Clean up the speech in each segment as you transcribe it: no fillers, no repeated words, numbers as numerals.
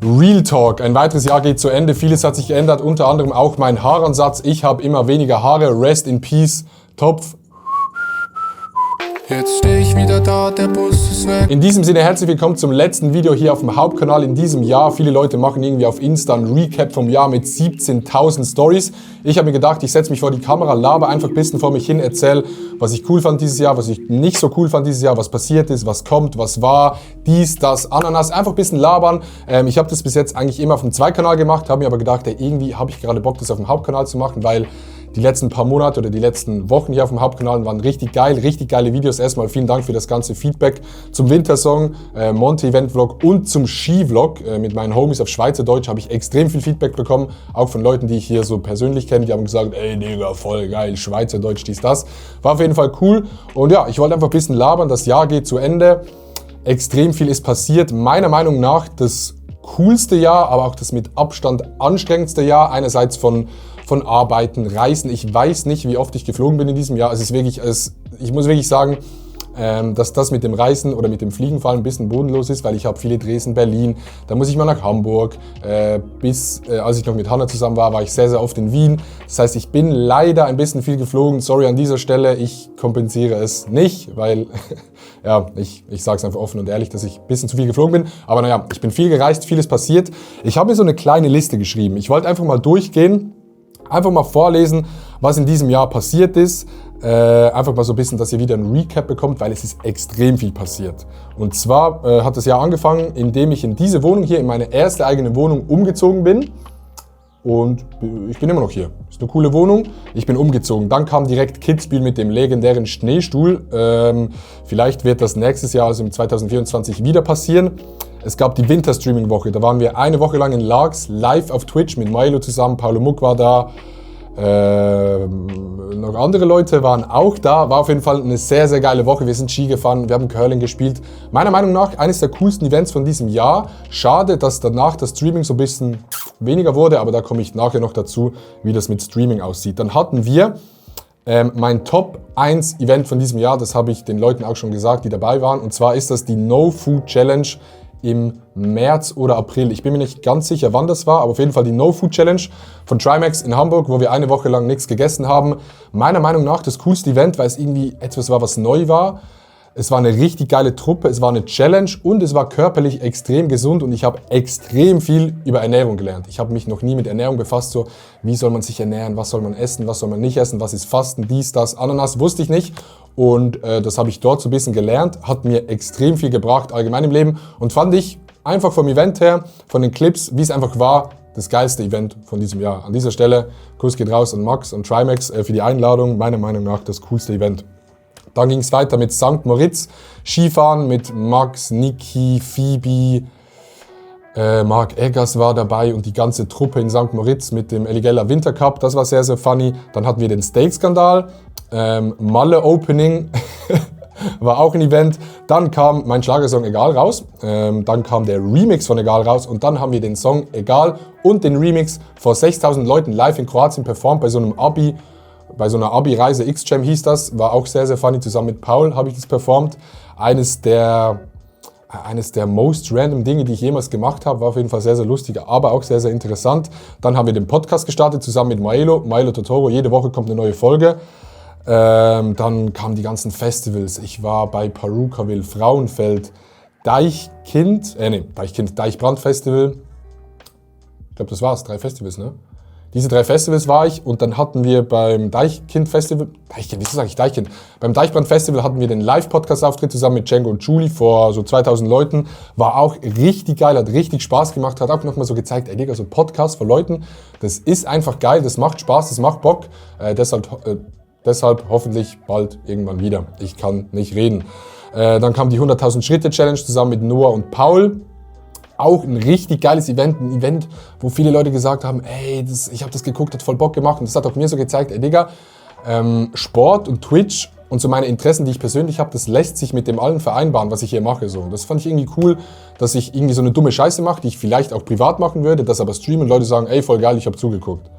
Real Talk, ein weiteres Jahr geht zu Ende, vieles hat sich geändert, unter anderem auch mein Haaransatz. Ich habe immer weniger Haare, rest in peace, Topf. Jetzt steh ich wieder da, der Bus ist weg. In diesem Sinne herzlich willkommen zum letzten Video hier auf dem Hauptkanal in diesem Jahr. Viele Leute machen irgendwie auf Insta ein Recap vom Jahr mit 17.000 Stories. Ich habe mir gedacht, ich setze mich vor die Kamera, laber einfach ein bisschen vor mich hin, erzähle, was ich cool fand dieses Jahr, was ich nicht so cool fand dieses Jahr, was passiert ist, was kommt, was war, dies, das, Ananas, einfach ein bisschen labern. Ich habe das bis jetzt eigentlich immer auf dem Zweikanal gemacht, habe mir aber gedacht, ey, irgendwie habe ich gerade Bock, das auf dem Hauptkanal zu machen, weil die letzten paar Monate oder die letzten Wochen hier auf dem Hauptkanal waren richtig geil, richtig geile Videos. Erstmal vielen Dank für das ganze Feedback zum Wintersong, Monte-Event-Vlog und zum Ski-Vlog mit meinen Homies auf Schweizerdeutsch habe ich extrem viel Feedback bekommen, auch von Leuten, die ich hier so persönlich kenne, die haben gesagt, ey Digga, voll geil, Schweizerdeutsch, dies, das. War auf jeden Fall cool und ja, ich wollte einfach ein bisschen labern, das Jahr geht zu Ende, extrem viel ist passiert, meiner Meinung nach das coolste Jahr, aber auch das mit Abstand anstrengendste Jahr, einerseits von Arbeiten, Reisen. Ich weiß nicht, wie oft ich geflogen bin in diesem Jahr. Es ist wirklich, ich muss wirklich sagen, dass das mit dem Reisen oder mit dem Fliegenfallen ein bisschen bodenlos ist, weil ich habe viele Dresden, Berlin, da muss ich mal nach Hamburg. Als ich noch mit Hannah zusammen war, war ich sehr, sehr oft in Wien. Das heißt, ich bin leider ein bisschen viel geflogen. Sorry an dieser Stelle, ich kompensiere es nicht, weil ja, ich sage es einfach offen und ehrlich, dass ich ein bisschen zu viel geflogen bin. Aber naja, ich bin viel gereist, vieles passiert. Ich habe mir so eine kleine Liste geschrieben. Ich wollte einfach mal durchgehen, einfach mal vorlesen, was in diesem Jahr passiert ist. Einfach mal so ein bisschen, dass ihr wieder ein Recap bekommt, weil es ist extrem viel passiert. Und zwar hat das Jahr angefangen, indem ich in diese Wohnung hier, in meine erste eigene Wohnung umgezogen bin. Und ich bin immer noch hier. Ist eine coole Wohnung. Ich bin umgezogen. Dann kam direkt Kitzbühel mit dem legendären Schneestuhl. Vielleicht wird das nächstes Jahr, also im 2024, wieder passieren. Es gab die Winter-Streaming-Woche. Da waren wir eine Woche lang in Laax, live auf Twitch mit Milo zusammen. Paulo Muck war da. Noch andere Leute waren auch da. War auf jeden Fall eine sehr, sehr geile Woche. Wir sind Ski gefahren, wir haben Curling gespielt. Meiner Meinung nach eines der coolsten Events von diesem Jahr. Schade, dass danach das Streaming so ein bisschen weniger wurde, aber da komme ich nachher noch dazu, wie das mit Streaming aussieht. Dann hatten wir mein Top 1 Event von diesem Jahr. Das habe ich den Leuten auch schon gesagt, die dabei waren. Und zwar ist das die No Food Challenge im März oder April. Ich bin mir nicht ganz sicher, wann das war, aber auf jeden Fall die No Food Challenge von Trimax in Hamburg, wo wir eine Woche lang nichts gegessen haben. Meiner Meinung nach das coolste Event, weil es irgendwie etwas war, was neu war. Es war eine richtig geile Truppe, es war eine Challenge und es war körperlich extrem gesund und ich habe extrem viel über Ernährung gelernt. Ich habe mich noch nie mit Ernährung befasst, so wie soll man sich ernähren, was soll man essen, was soll man nicht essen, was ist Fasten, dies, das, Ananas, wusste ich nicht. Und das habe ich dort so ein bisschen gelernt, hat mir extrem viel gebracht, allgemein im Leben und fand ich einfach vom Event her, von den Clips, wie es einfach war, das geilste Event von diesem Jahr. An dieser Stelle, Kuss geht raus an Max und Trimax für die Einladung, meiner Meinung nach das coolste Event. Dann ging es weiter mit St. Moritz, Skifahren mit Max, Niki, Phoebe, Marc Eggers war dabei und die ganze Truppe in St. Moritz mit dem Eligella Winter Cup, das war sehr, sehr funny. Dann hatten wir den Steak-Skandal, Malle Opening, war auch ein Event. Dann kam mein Schlagersong Egal raus, dann kam der Remix von Egal raus und dann haben wir den Song Egal und den Remix vor 6.000 Leuten live in Kroatien performt bei so einem bei so einer Abi-Reise, X-Jam hieß das, war auch sehr, sehr funny. Zusammen mit Paul habe ich das performt. Eines der most random Dinge, die ich jemals gemacht habe, war auf jeden Fall sehr, sehr lustig, aber auch sehr, sehr interessant. Dann haben wir den Podcast gestartet, zusammen mit Milo Totoro. Jede Woche kommt eine neue Folge. Dann kamen die ganzen Festivals. Ich war bei Perukaville, Frauenfeld, Deichbrand-Festival. Ich glaube, das war's, 3 Festivals, ne? Diese 3 Festivals war ich und dann hatten wir beim Beim Deichbrand-Festival hatten wir den Live-Podcast-Auftritt zusammen mit Django und Julie vor so 2000 Leuten. War auch richtig geil, hat richtig Spaß gemacht, hat auch nochmal so gezeigt, ey Digga, so Podcast von Leuten, das ist einfach geil, das macht Spaß, das macht Bock. Deshalb hoffentlich bald irgendwann wieder. Ich kann nicht reden. Dann kam die 100.000 Schritte Challenge zusammen mit Noah und Paul. Auch ein richtig geiles Event, ein Event, wo viele Leute gesagt haben, ey, ich habe das geguckt, hat voll Bock gemacht und das hat auch mir so gezeigt, ey Digga, Sport und Twitch und so meine Interessen, die ich persönlich habe, das lässt sich mit dem allen vereinbaren, was ich hier mache. So. Und das fand ich irgendwie cool, dass ich irgendwie so eine dumme Scheiße mache, die ich vielleicht auch privat machen würde, das aber streamen und Leute sagen, ey, voll geil, ich habe zugeguckt.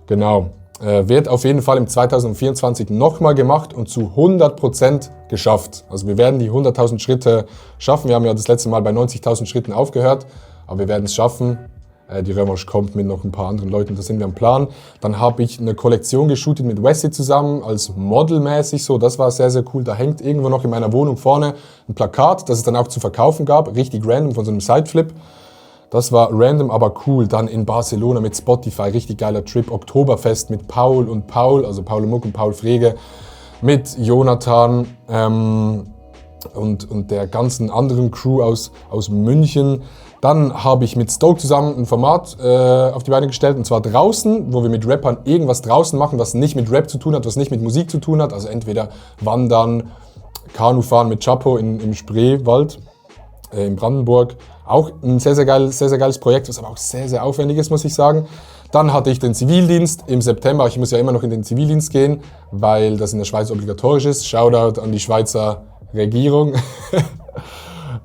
Genau. Wird auf jeden Fall im 2024 nochmal gemacht und zu 100% geschafft. Also wir werden die 100.000 Schritte schaffen. Wir haben ja das letzte Mal bei 90.000 Schritten aufgehört. aber wir werden es schaffen. Die Revanche kommt mit noch ein paar anderen Leuten, da sind wir am Plan. Dann habe ich eine Kollektion geshootet mit Wesley zusammen, als Model-mäßig so, das war sehr, sehr cool. Da hängt irgendwo noch in meiner Wohnung vorne ein Plakat, das es dann auch zu verkaufen gab, richtig random von so einem Sideflip. Das war random, aber cool. Dann in Barcelona mit Spotify, richtig geiler Trip. Oktoberfest mit Paul und Paul, also Paul Muck und Paul Frege, mit Jonathan und der ganzen anderen Crew aus München. Dann habe ich mit Stoke zusammen ein Format auf die Beine gestellt, und zwar draußen, wo wir mit Rappern irgendwas draußen machen, was nicht mit Rap zu tun hat, was nicht mit Musik zu tun hat. Also entweder Wandern, Kanufahren mit Chapo im Spreewald in Brandenburg. Auch ein sehr, sehr geiles Projekt, was aber auch sehr, sehr aufwendig ist, muss ich sagen. Dann hatte ich den Zivildienst im September. Ich muss ja immer noch in den Zivildienst gehen, weil das in der Schweiz obligatorisch ist. Shoutout an die Schweizer Regierung.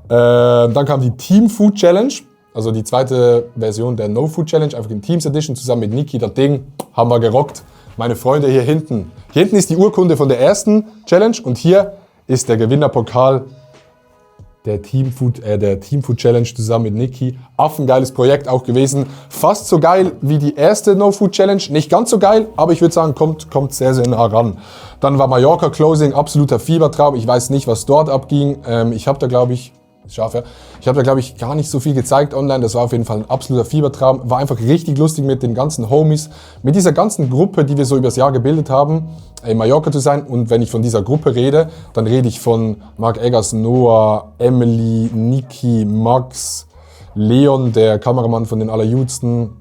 Dann kam die Team Food Challenge, also die zweite Version der No Food Challenge, einfach in Teams Edition zusammen mit Niki. Das Ding haben wir gerockt. Meine Freunde hier hinten. Hier hinten ist die Urkunde von der ersten Challenge und hier ist der Gewinnerpokal der Team Food Challenge zusammen mit Niki. Affengeiles Projekt auch gewesen. Fast so geil wie die erste No Food Challenge. Nicht ganz so geil, aber ich würde sagen, kommt sehr, sehr nah ran. Dann war Mallorca Closing, absoluter Fiebertraum. Ich weiß nicht, was dort abging. Ich habe da, glaube ich, gar nicht so viel gezeigt online. Das war auf jeden Fall ein absoluter Fiebertraum. War einfach richtig lustig mit den ganzen Homies, mit dieser ganzen Gruppe, die wir so übers Jahr gebildet haben, in Mallorca zu sein. Und wenn ich von dieser Gruppe rede, dann rede ich von Mark Eggers, Noah, Emily, Niki, Max, Leon, der Kameramann von den Allerjudsten,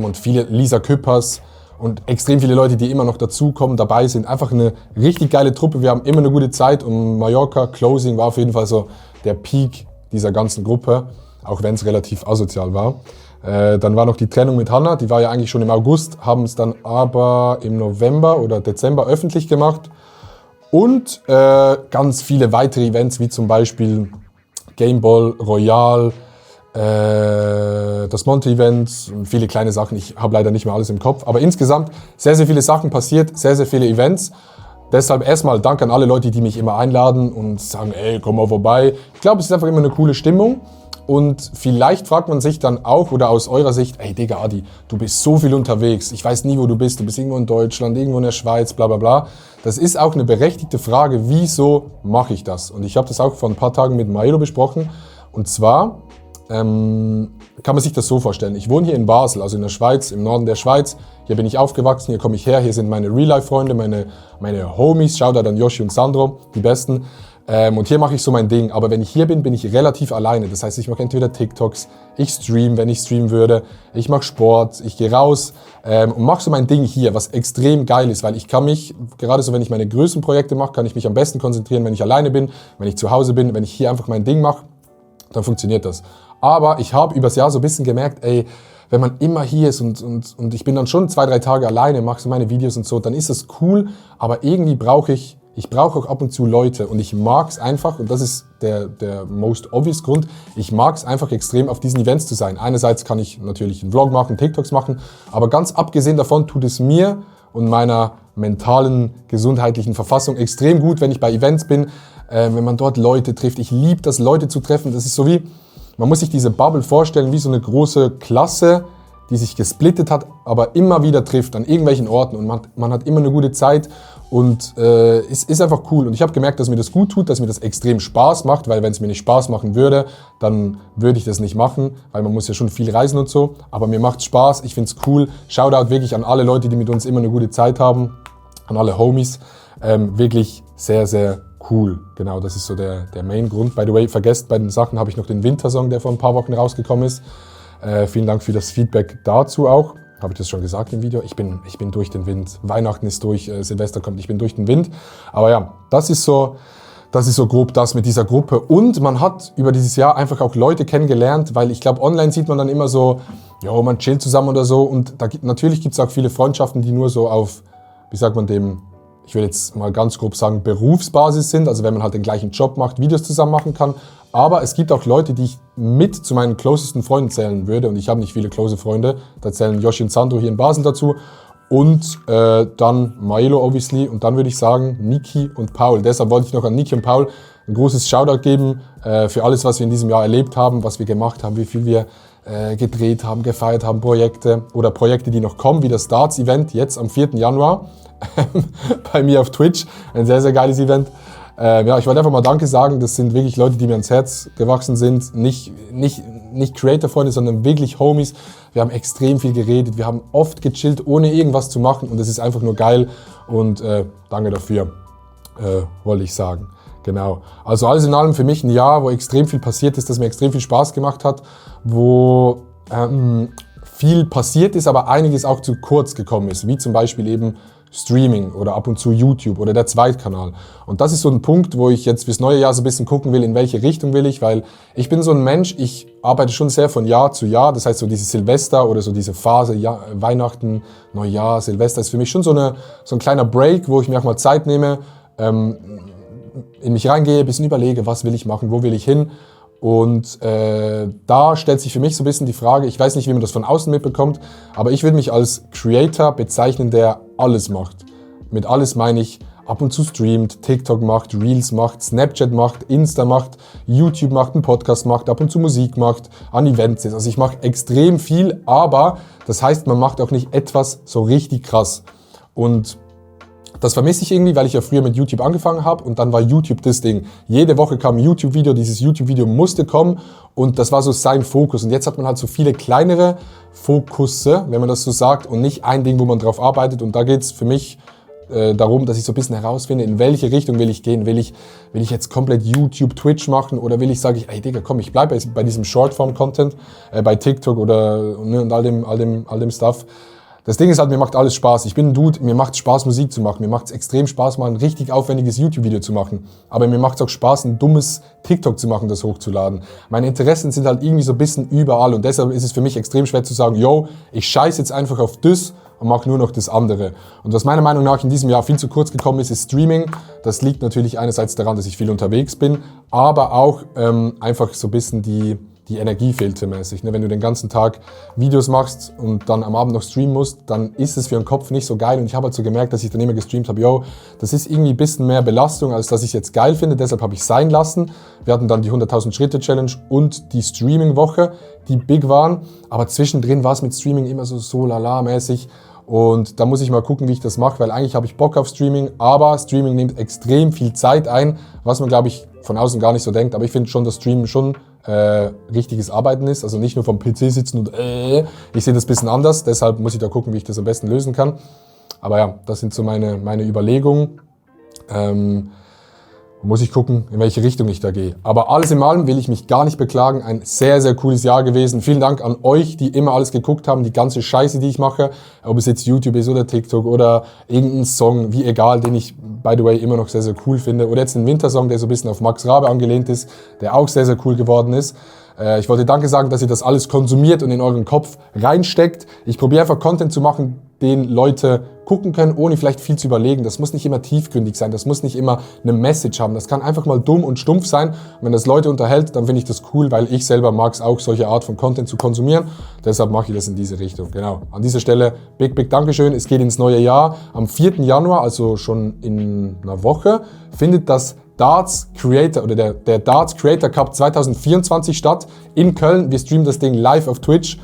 und viele, Lisa Küppers und extrem viele Leute, die immer noch dazukommen, dabei sind. Einfach eine richtig geile Truppe. Wir haben immer eine gute Zeit und Mallorca Closing war auf jeden Fall so der Peak dieser ganzen Gruppe, auch wenn es relativ asozial war. Dann war noch die Trennung mit Hannah, die war ja eigentlich schon im August, haben es dann aber im November oder Dezember öffentlich gemacht. Und ganz viele weitere Events, wie zum Beispiel Gameball, Royal, das Monte-Event, viele kleine Sachen. Ich habe leider nicht mehr alles im Kopf, aber insgesamt sehr, sehr viele Sachen passiert, sehr, sehr viele Events. Deshalb erstmal Dank an alle Leute, die mich immer einladen und sagen, ey, komm mal vorbei. Ich glaube, es ist einfach immer eine coole Stimmung. Und vielleicht fragt man sich dann auch, oder aus eurer Sicht, ey Digga Adi, du bist so viel unterwegs, ich weiß nie, wo du bist irgendwo in Deutschland, irgendwo in der Schweiz, bla bla bla. Das ist auch eine berechtigte Frage, wieso mache ich das? Und ich habe das auch vor ein paar Tagen mit Maelo besprochen. Und zwar kann man sich das so vorstellen. Ich wohne hier in Basel, also in der Schweiz, im Norden der Schweiz. Hier bin ich aufgewachsen, hier komme ich her, hier sind meine Real-Life-Freunde, meine Homies, Shoutout an Yoshi und Sandro, die Besten. Und hier mache ich so mein Ding. Aber wenn ich hier bin, bin ich relativ alleine. Das heißt, ich mache entweder TikToks, ich stream, wenn ich streamen würde, ich mache Sport, ich gehe raus und mache so mein Ding hier, was extrem geil ist, weil ich kann mich, gerade so wenn ich meine größten Projekte mache, kann ich mich am besten konzentrieren, wenn ich alleine bin, wenn ich zu Hause bin, wenn ich hier einfach mein Ding mache, dann funktioniert das. Aber ich habe übers Jahr so ein bisschen gemerkt, ey, wenn man immer hier ist und ich bin dann schon 2-3 Tage alleine, mache so meine Videos und so, dann ist das cool, aber irgendwie brauche ich auch ab und zu Leute und ich mag es einfach, und das ist der most obvious Grund, ich mag es einfach extrem, auf diesen Events zu sein. Einerseits kann ich natürlich einen Vlog machen, TikToks machen, aber ganz abgesehen davon tut es mir und meiner mentalen, gesundheitlichen Verfassung extrem gut, wenn ich bei Events bin, wenn man dort Leute trifft. Ich liebe das, Leute zu treffen. Das ist so wie, man muss sich diese Bubble vorstellen, wie so eine große Klasse, die sich gesplittet hat, aber immer wieder trifft an irgendwelchen Orten und man hat immer eine gute Zeit und es ist einfach cool. Und ich habe gemerkt, dass mir das gut tut, dass mir das extrem Spaß macht, weil wenn es mir nicht Spaß machen würde, dann würde ich das nicht machen, weil man muss ja schon viel reisen und so. Aber mir macht es Spaß, ich finde es cool. Shoutout wirklich an alle Leute, die mit uns immer eine gute Zeit haben, an alle Homies. Wirklich sehr, sehr cool. Genau, das ist so der Main-Grund. By the way, vergesst, bei den Sachen habe ich noch den Wintersong, der vor ein paar Wochen rausgekommen ist. Vielen Dank für das Feedback dazu auch. Habe ich das schon gesagt im Video? Ich bin durch den Wind. Weihnachten ist durch, Silvester kommt, ich bin durch den Wind. Aber ja, das ist so grob das mit dieser Gruppe. Und man hat über dieses Jahr einfach auch Leute kennengelernt, weil ich glaube, online sieht man dann immer so, jo, man chillt zusammen oder so. Und natürlich gibt es auch viele Freundschaften, die nur so auf, wie sagt man dem, ich will jetzt mal ganz grob sagen, Berufsbasis sind. Also wenn man halt den gleichen Job macht, Videos zusammen machen kann. Aber es gibt auch Leute, die ich mit zu meinen closesten Freunden zählen würde. Und ich habe nicht viele close Freunde. Da zählen Yoshi und Sandro hier in Basel dazu. Und dann Maelo obviously. Und dann würde ich sagen Niki und Paul. Deshalb wollte ich noch an Niki und Paul ein großes Shoutout geben für alles, was wir in diesem Jahr erlebt haben, was wir gemacht haben, wie viel wir gedreht haben, gefeiert haben, Projekte oder Projekte, die noch kommen, wie das Darts-Event jetzt am 4. Januar bei mir auf Twitch. Ein sehr, sehr geiles Event. Ja, ich wollte einfach mal Danke sagen. Das sind wirklich Leute, die mir ans Herz gewachsen sind. Nicht Creator-Freunde, sondern wirklich Homies. Wir haben extrem viel geredet. Wir haben oft gechillt, ohne irgendwas zu machen. Und das ist einfach nur geil. Und danke dafür, wollte ich sagen. Genau. Also alles in allem für mich ein Jahr, wo extrem viel passiert ist, das mir extrem viel Spaß gemacht hat, wo viel passiert ist, aber einiges auch zu kurz gekommen ist, wie zum Beispiel eben Streaming oder ab und zu YouTube oder der Zweitkanal. Und das ist so ein Punkt, wo ich jetzt fürs neue Jahr so ein bisschen gucken will, in welche Richtung will ich, weil ich bin so ein Mensch, ich arbeite schon sehr von Jahr zu Jahr, das heißt so dieses Silvester oder so diese Phase, ja, Weihnachten, Neujahr, Silvester ist für mich schon so ein kleiner Break, wo ich mir auch mal Zeit nehme, in mich reingehe, ein bisschen überlege, was will ich machen, wo will ich hin. Und da stellt sich für mich so ein bisschen die Frage, ich weiß nicht, wie man das von außen mitbekommt, aber ich würde mich als Creator bezeichnen, der alles macht. Mit alles meine ich, ab und zu streamt, TikTok macht, Reels macht, Snapchat macht, Insta macht, YouTube macht, einen Podcast macht, ab und zu Musik macht, an Events ist. Also ich mache extrem viel, aber das heißt, man macht auch nicht etwas so richtig krass. Und das vermisse ich irgendwie, weil ich ja früher mit YouTube angefangen habe und dann war YouTube das Ding. Jede Woche kam ein YouTube-Video, dieses YouTube-Video musste kommen und das war so sein Fokus. Und jetzt hat man halt so viele kleinere Fokusse, wenn man das so sagt, und nicht ein Ding, wo man drauf arbeitet. Und da geht es für mich darum, dass ich so ein bisschen herausfinde, in welche Richtung will ich gehen. Will ich jetzt komplett YouTube, Twitch machen oder will ich, sage ich, ey Digga, komm, ich bleibe bei diesem Shortform-Content, bei TikTok oder und all dem Stuff. Das Ding ist halt, mir macht alles Spaß. Ich bin ein Dude, mir macht Spaß, Musik zu machen. Mir macht es extrem Spaß, mal ein richtig aufwendiges YouTube-Video zu machen. Aber mir macht es auch Spaß, ein dummes TikTok zu machen, das hochzuladen. Meine Interessen sind halt irgendwie so ein bisschen überall und deshalb ist es für mich extrem schwer zu sagen, yo, ich scheiße jetzt einfach auf das und mache nur noch das andere. Und was meiner Meinung nach in diesem Jahr viel zu kurz gekommen ist, ist Streaming. Das liegt natürlich einerseits daran, dass ich viel unterwegs bin, aber auch einfach so ein bisschen die Energie fehlte mäßig. Wenn du den ganzen Tag Videos machst und dann am Abend noch streamen musst, dann ist es für den Kopf nicht so geil. Und ich habe halt so gemerkt, dass ich dann immer gestreamt habe, yo, das ist irgendwie ein bisschen mehr Belastung, als dass ich es jetzt geil finde. Deshalb habe ich es sein lassen. Wir hatten dann die 100.000 Schritte Challenge und die Streaming-Woche, die big waren. Aber zwischendrin war es mit Streaming immer so lala-mäßig. Und da muss ich mal gucken, wie ich das mache, weil eigentlich habe ich Bock auf Streaming, aber Streaming nimmt extrem viel Zeit ein, was man, glaube ich, von außen gar nicht so denkt. Aber ich finde schon, dass Streamen schon richtiges Arbeiten ist, also nicht nur vom PC sitzen und ich sehe das ein bisschen anders, deshalb muss ich da gucken, wie ich das am besten lösen kann. Aber ja, das sind so meine Überlegungen. Muss ich gucken, in welche Richtung ich da gehe. Aber alles in allem will ich mich gar nicht beklagen. Ein sehr, sehr cooles Jahr gewesen. Vielen Dank an euch, die immer alles geguckt haben, die ganze Scheiße, die ich mache. Ob es jetzt YouTube ist oder TikTok oder irgendein Song, wie egal, den ich, by the way, immer noch sehr, sehr cool finde. Oder jetzt ein Wintersong, der so ein bisschen auf Max Rabe angelehnt ist, der auch sehr, sehr cool geworden ist. Ich wollte Danke sagen, dass ihr das alles konsumiert und in euren Kopf reinsteckt. Ich probiere einfach Content zu machen, den Leute gucken können, ohne vielleicht viel zu überlegen. Das muss nicht immer tiefgründig sein, das muss nicht immer eine Message haben. Das kann einfach mal dumm und stumpf sein. Und wenn das Leute unterhält, dann finde ich das cool, weil ich selber mag es auch, solche Art von Content zu konsumieren. Deshalb mache ich das in diese Richtung. Genau. An dieser Stelle big Dankeschön. Es geht ins neue Jahr. Am 4. Januar, also schon in einer Woche, findet das Darts Creator oder der Darts Creator Cup 2024 statt in Köln. Wir streamen das Ding live auf Twitch.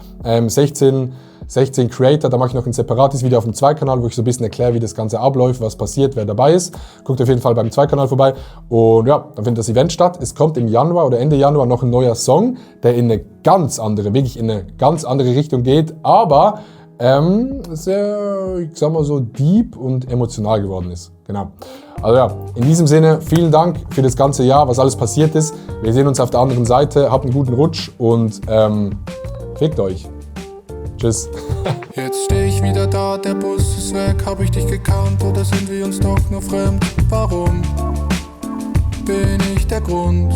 16 Creator, da mache ich noch ein separates Video auf dem Zweikanal, wo ich so ein bisschen erkläre, wie das Ganze abläuft, was passiert, wer dabei ist. Guckt auf jeden Fall beim Zweikanal vorbei. Und ja, dann findet das Event statt. Es kommt im Januar oder Ende Januar noch ein neuer Song, der in eine ganz andere, wirklich in eine ganz andere Richtung geht, aber sehr, ich sag mal so, deep und emotional geworden ist. Genau. Also ja, in diesem Sinne, vielen Dank für das ganze Jahr, was alles passiert ist. Wir sehen uns auf der anderen Seite. Habt einen guten Rutsch und fickt euch. Tschüss. Jetzt steh ich wieder da, der Bus ist weg. Hab ich dich gekannt oder sind wir uns doch nur fremd? Warum bin ich der Grund?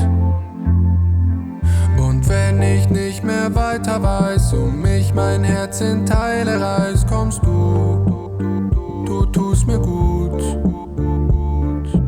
Und wenn ich nicht mehr weiter weiß, mich mein Herz in Teile reißt, kommst du tust mir gut.